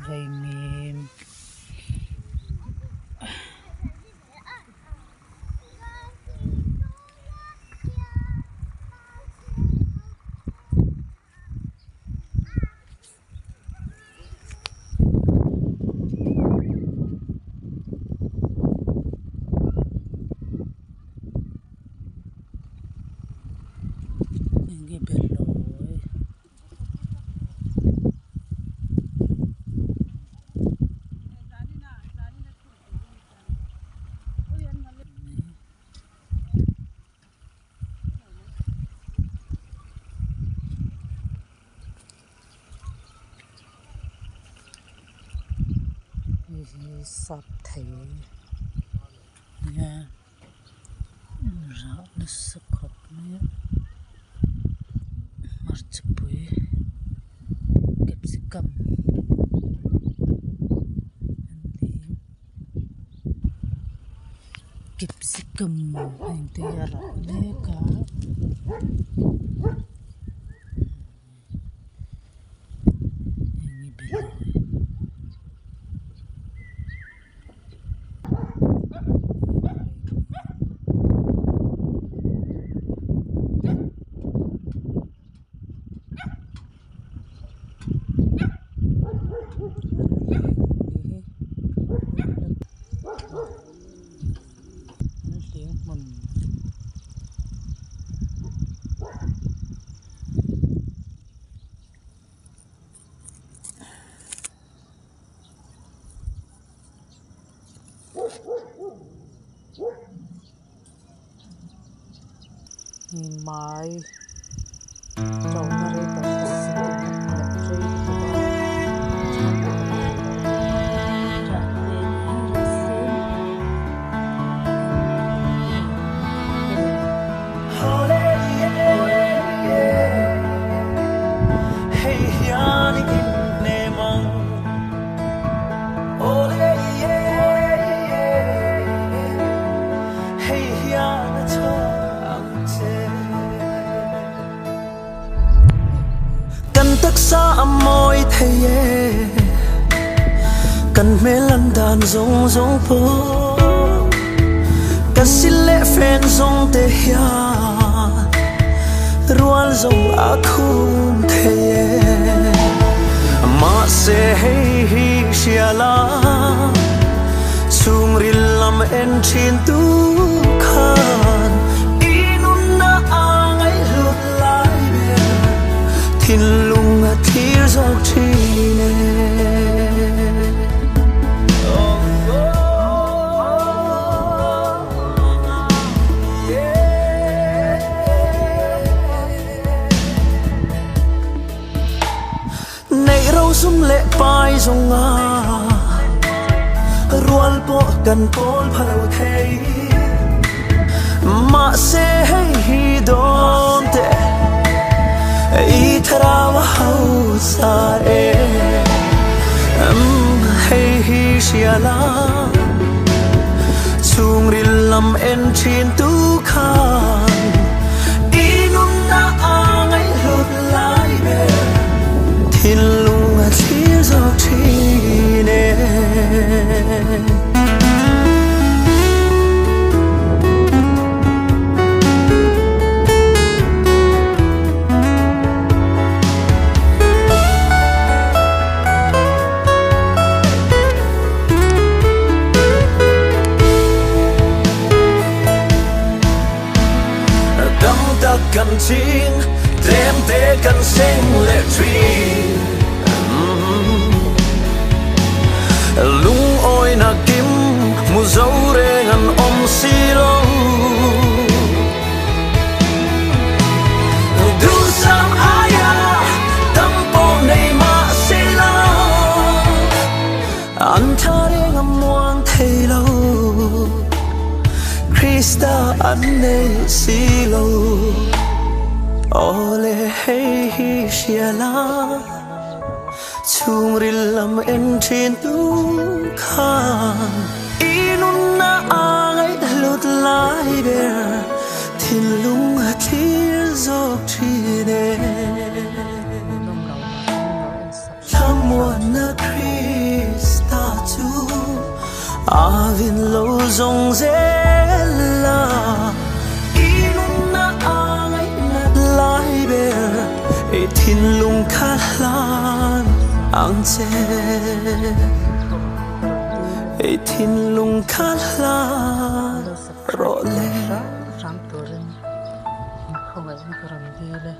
vây mềm sắp thấy nha rõ nó sức học nữa mà chụp bụi kẹp sĩ cầm kẹp sĩ cầm hành tây rõ nè cả mai trong ngày đó xa môi thầy cần mê lần đàn rong rong phố cần xin lẽ phen rong tê hia rual rong a khum thầy mà se hey hi shiala chung rilam en chin tu khan inun na angai lut lai thin lung a thir zok thine nei rau sum le pai zong a rual po kan pol phalo thei ma se hey hi don te Itarawa hausa hey hi shiala chung rilam en chin tu khan inum na angai lut lai be thin lung a thir zok thineกันจริงเตรียมเตะกันเซ็งและทรีลุงอ้อยนักกิมมุเจ้าเรงอันอมสีโลดูซ้ำอายาตั้งปมในมาสีโลอันทาเรงอันมวงเทโลคริสตาอันในสีโลOle hey hi shiala chung rilam en chin tu khan inun na angai lut lai ber thin lung a thir zok thine someone a Avin lo zong zela inun na angai nat lai ber e thin lung khalan ang che e thin lung khalan ro le ram turin không phải cái làm gì đây